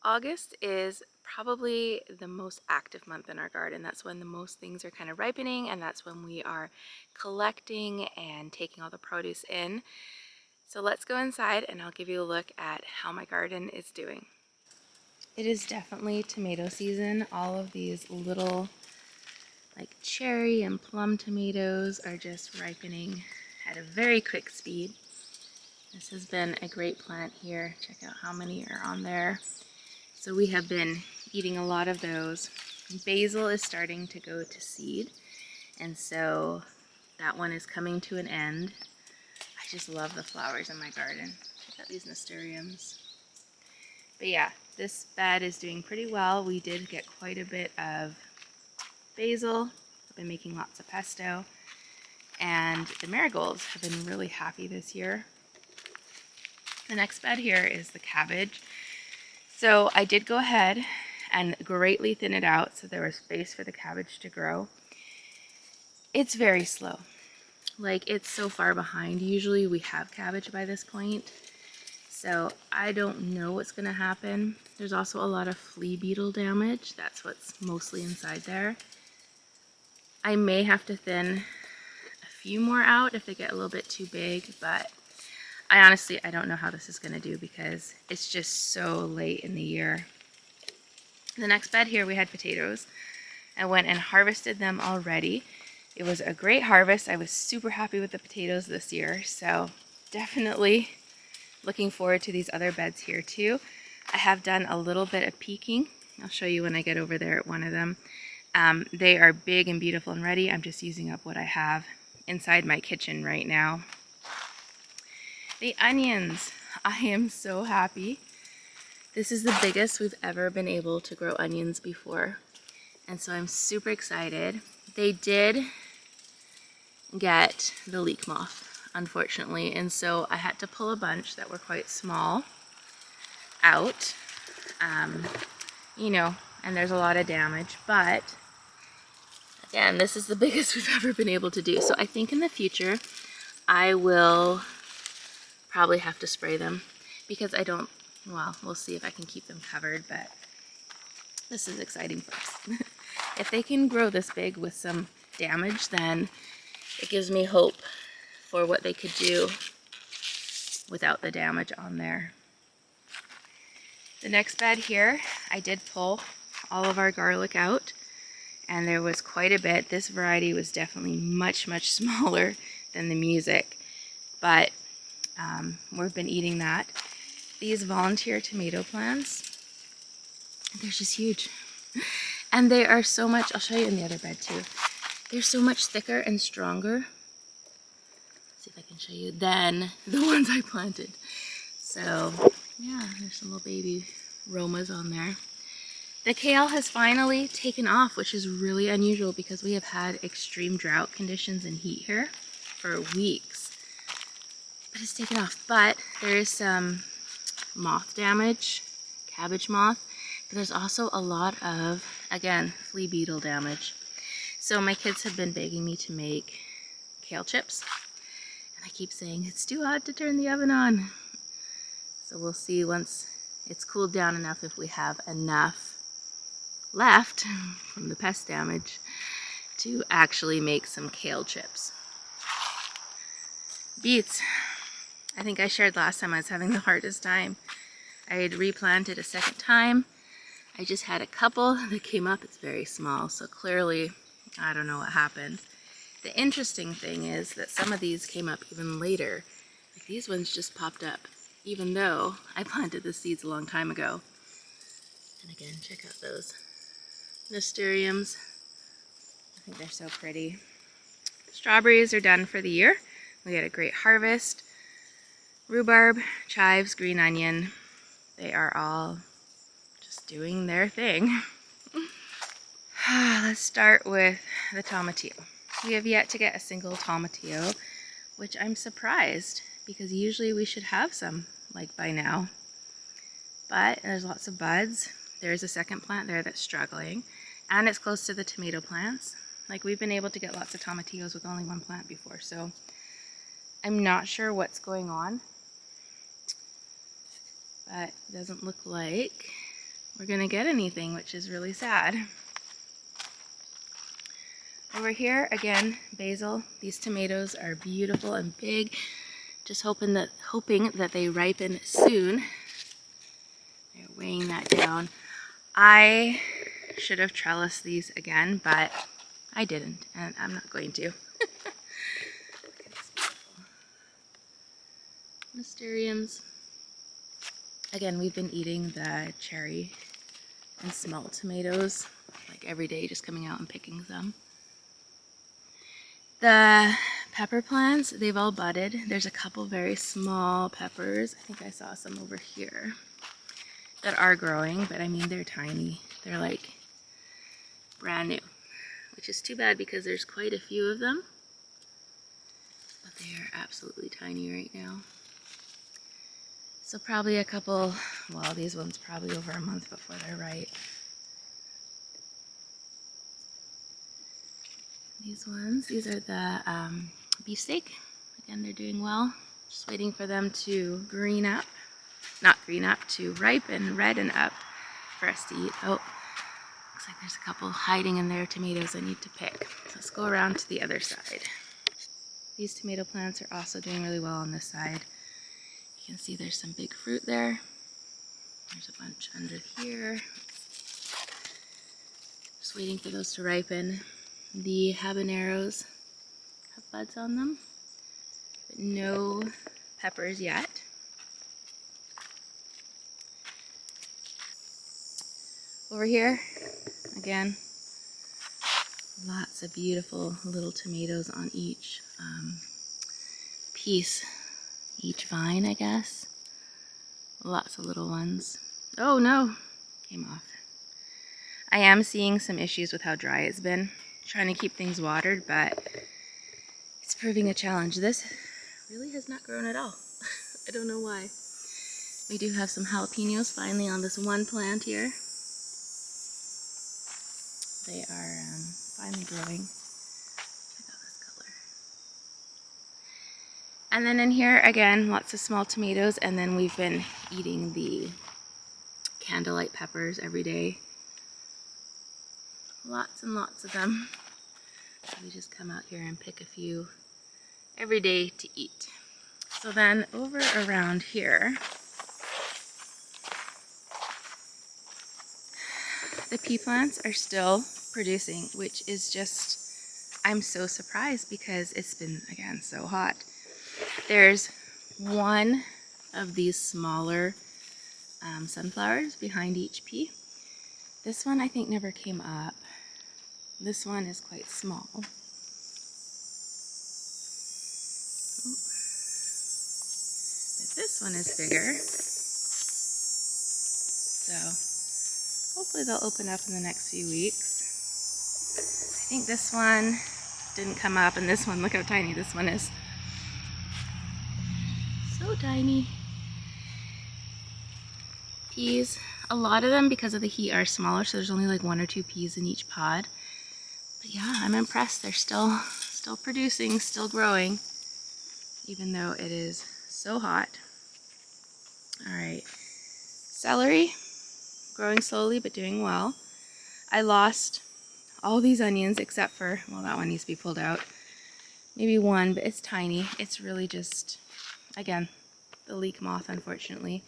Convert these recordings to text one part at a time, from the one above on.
August is probably the most active month in our garden. That's when the most things are kind of ripening, and that's when we are collecting and taking all the produce in. So let's go inside and I'll give you a look at how my garden is doing. It is definitely tomato season. All of these little like cherry and plum tomatoes are just ripening at a very quick speed. This has been a great plant here. Check out how many are on there. So we have been eating a lot of those. Basil is starting to go to seed, and so that one is coming to an end. I just love the flowers in my garden. Check out these nasturtiums. But yeah, this bed is doing pretty well. We did get quite a bit of basil. I've been making lots of pesto, and the marigolds have been really happy this year. The next bed here is the cabbage. So I did go ahead and greatly thin it out so there was space for the cabbage to grow. It's very slow. Like, it's so far behind. Usually we have cabbage by this point. So I don't know what's going to happen. There's also a lot of flea beetle damage. That's what's mostly inside there. I may have to thin a few more out if they get a little bit too big, but I don't know how this is going to do because it's just so late in the year. The next bed here we had potatoes. I went and harvested them already. It was a great harvest. I was super happy with the potatoes this year, so definitely looking forward to these other beds here too. I have done a little bit of peeking. I'll show you when I get over there at one of them. They are big and beautiful and ready. I'm just using up what I have inside my kitchen right now. The onions, I am so happy. This is the biggest we've ever been able to grow onions before, and so I'm super excited. They did get the leek moth, unfortunately, and so I had to pull a bunch that were quite small out, and there's a lot of damage, but again, this is the biggest we've ever been able to do. So I think in the future I will probably have to spray them because we'll see if I can keep them covered, but this is exciting for us. If they can grow this big with some damage, then it gives me hope for what they could do without the damage on there. The next bed here, I did pull all of our garlic out, and there was quite a bit. This variety was definitely much, much smaller than the music, but we've been eating that. These volunteer tomato plants, they're just huge. And they are so much, I'll show you in the other bed too. They're so much thicker and stronger. Let's see if I can show you, than the ones I planted. So yeah, there's some little baby Romas on there. The kale has finally taken off, which is really unusual because we have had extreme drought conditions and heat here for weeks. But it's taken off. But there is some moth damage, cabbage moth, but there's also a lot of, again, flea beetle damage. So my kids have been begging me to make kale chips, and I keep saying it's too hot to turn the oven on. So we'll see once it's cooled down enough if we have enough left from the pest damage to actually make some kale chips. Beets. I think I shared last time I was having the hardest time. I had replanted a second time. I just had a couple that came up. It's very small, so clearly I don't know what happened. The interesting thing is that some of these came up even later. Like these ones just popped up, even though I planted the seeds a long time ago. And again, check out those nasturtiums. I think they're so pretty. Strawberries are done for the year. We had a great harvest. Rhubarb, chives, green onion, they are all just doing their thing. Let's start with the tomatillo. We have yet to get a single tomatillo, which I'm surprised because usually we should have some like by now. But there's lots of buds. There's a second plant there that's struggling, and it's close to the tomato plants. Like, we've been able to get lots of tomatillos with only one plant before, so I'm not sure what's going on. But it doesn't look like we're gonna get anything, which is really sad. Over here, again, basil. These tomatoes are beautiful and big. Just hoping that they ripen soon. They're weighing that down. I should have trellised these again, but I didn't, and I'm not going to. Mysteriums. Again, we've been eating the cherry and small tomatoes like every day, just coming out and picking some. The pepper plants, they've all budded. There's a couple very small peppers. I think I saw some over here that are growing, but I mean, they're tiny. They're like brand new, which is too bad because there's quite a few of them, but they are absolutely tiny right now. So probably a couple, well, these ones probably over a month before they're ripe. These ones, these are the beefsteak. Again, they're doing well. Just waiting for them to green up. Not green up, to ripen, redden up for us to eat. Oh, looks like there's a couple hiding in their tomatoes I need to pick. So let's go around to the other side. These tomato plants are also doing really well on this side. You can see there's some big fruit there. There's a bunch under here. Just waiting for those to ripen. The habaneros have buds on them, but no peppers yet. Over here, again, lots of beautiful little tomatoes on each piece, each vine, I guess. Lots of little ones. Oh no, came off. I am seeing some issues with how dry it's been. Trying to keep things watered, but it's proving a challenge. This really has not grown at all. I don't know why. We do have some jalapenos finally on this one plant here. They are finally growing. Check out this color. And then in here, again, lots of small tomatoes, and then we've been eating the candlelight peppers every day. Lots and lots of them. So we just come out here and pick a few every day to eat. So then over around here, the pea plants are still producing, which is just, I'm so surprised because it's been, again, so hot. There's one of these smaller sunflowers behind each pea. This one I think never came up. This one is quite small. Oh. But this one is bigger. So hopefully they'll open up in the next few weeks. I think this one didn't come up, and this one, look how tiny this one is. So tiny. Peas, a lot of them because of the heat are smaller, so there's only like 1 or 2 peas in each pod. But yeah, I'm impressed. They're still producing, still growing, even though it is so hot. All right, celery, growing slowly but doing well. I lost all these onions except for, well, that one needs to be pulled out. Maybe one, but it's tiny. It's really just, again, the leek moth, unfortunately.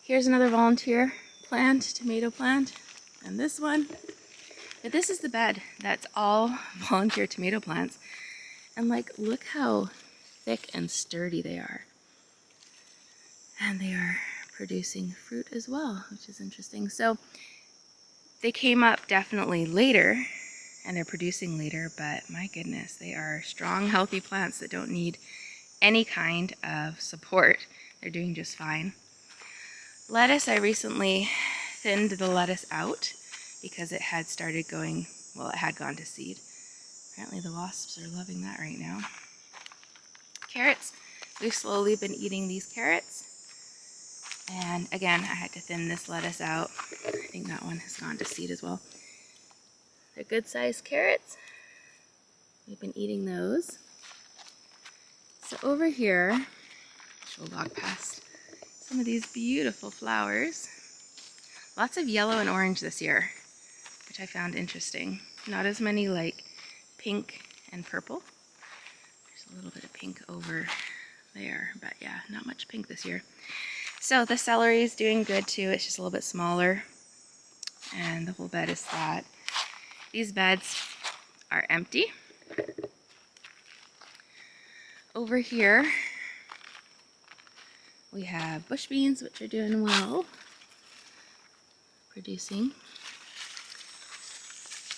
Here's another volunteer plant, tomato plant, and this one. But this is the bed. That's all volunteer tomato plants. And like, look how thick and sturdy they are. And they are producing fruit as well, which is interesting. So they came up definitely later, and they're producing later, but my goodness, they are strong, healthy plants that don't need any kind of support. They're doing just fine. Lettuce, I recently thinned the lettuce out because it had started going, well, it had gone to seed. Apparently the wasps are loving that right now. Carrots, we've slowly been eating these carrots. And again, I had to thin this lettuce out. I think that one has gone to seed as well. They're good sized carrots. We've been eating those. So over here, we'll walk past some of these beautiful flowers. Lots of yellow and orange this year, which I found interesting. Not as many like pink and purple. There's a little bit of pink over there, but yeah, not much pink this year. So the celery is doing good too. It's just a little bit smaller, and the whole bed is flat. These beds are empty. Over here, we have bush beans, which are doing well, producing.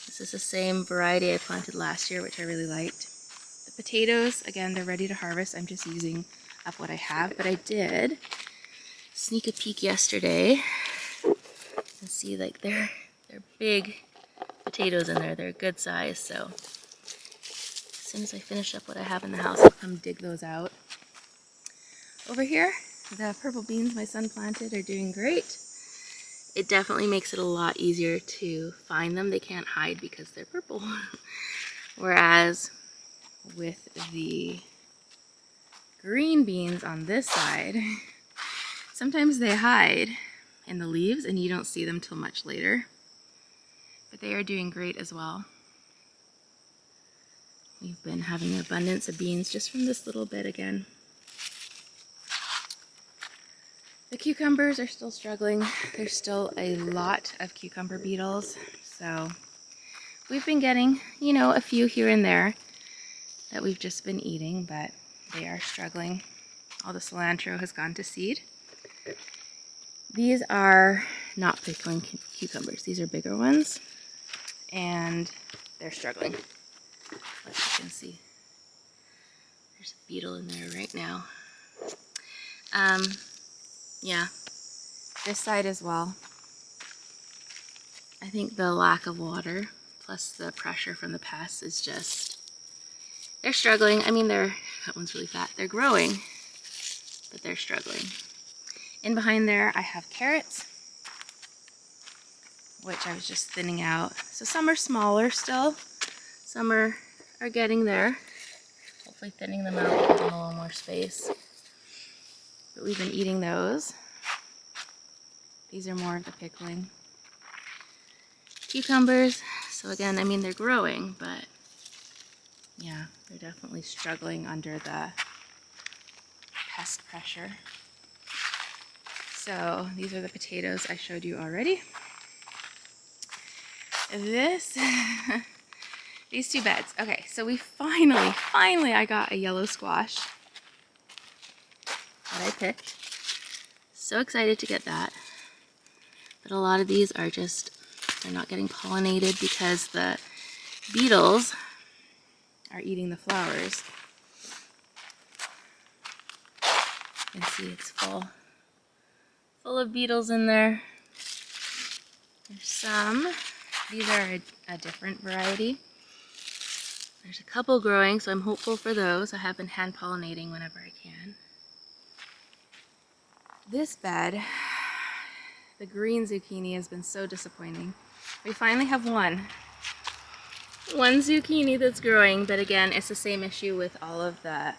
This is the same variety I planted last year, which I really liked. The potatoes, again, they're ready to harvest. I'm just using up what I have, but I did sneak a peek yesterday and see like they're big potatoes in there. They're a good size, so as soon as I finish up what I have in the house, I'll come dig those out. Over here, the purple beans my son planted are doing great. It definitely makes it a lot easier to find them. They can't hide because they're purple. Whereas with the green beans on this side, sometimes they hide in the leaves and you don't see them till much later. But they are doing great as well. We've been having an abundance of beans just from this little bit again. The cucumbers are still struggling. There's still a lot of cucumber beetles. So we've been getting, you know, a few here and there that we've just been eating, but they are struggling. All the cilantro has gone to seed. These are not prickling cucumbers. These are bigger ones, and they're struggling. As you can see, there's a beetle in there right now. Yeah, this side as well. I think the lack of water plus the pressure from the pests is just, they're struggling. I mean, that one's really fat. They're growing, but they're struggling. In behind there, I have carrots, which I was just thinning out. So some are smaller still. Some are getting there. Hopefully thinning them out will give them a little more space. But we've been eating those. These are more of the pickling. Cucumbers, so again, I mean, they're growing, but yeah, they're definitely struggling under the pest pressure. So these are the potatoes I showed you already. These two beds. Okay, so we finally I got a yellow squash that I picked. So excited to get that. But a lot of these are just, they're not getting pollinated because the beetles are eating the flowers. You can see it's full of beetles in there. There's some. These are a different variety. There's a couple growing, so I'm hopeful for those. I have been hand pollinating whenever I can. This bed, the green zucchini, has been so disappointing. We finally have one zucchini that's growing, but again, it's the same issue with all of the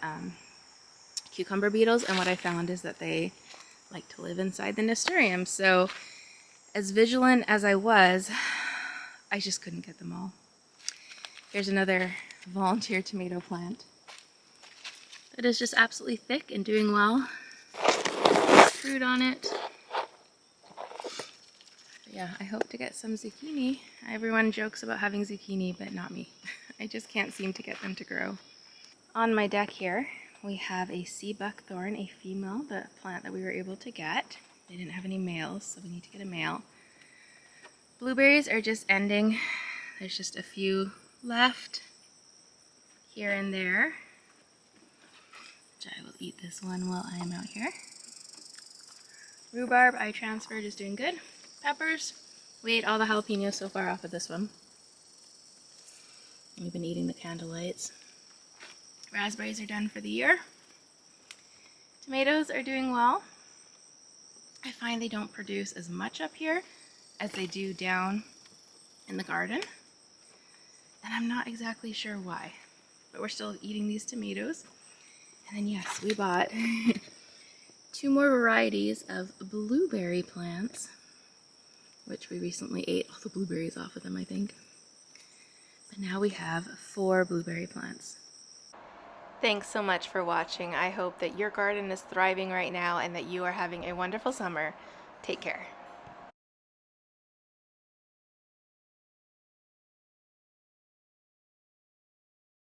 cucumber beetles, and what I found is that they like to live inside the nasturtium. So as vigilant as I was, I just couldn't get them all. Here's another volunteer tomato plant. It is just absolutely thick and doing well. Fruit on it. But yeah, I hope to get some zucchini. Everyone jokes about having zucchini, but not me. I just can't seem to get them to grow. On my deck here, we have a sea buckthorn, a female, the plant that we were able to get. They didn't have any males, so we need to get a male. Blueberries are just ending. There's just a few left here and there, which I will eat this one while I am out here. Rhubarb I transferred is doing good. Peppers, we ate all the jalapenos so far off of this one. We've been eating the candlelights. Raspberries are done for the year. Tomatoes are doing well. I find they don't produce as much up here as they do down in the garden. And I'm not exactly sure why. But we're still eating these tomatoes. And then yes, we bought 2 more varieties of blueberry plants. which we recently ate all the blueberries off of them, I think. But now we have 4 blueberry plants. Thanks so much for watching. I hope that your garden is thriving right now and that you are having a wonderful summer. Take care.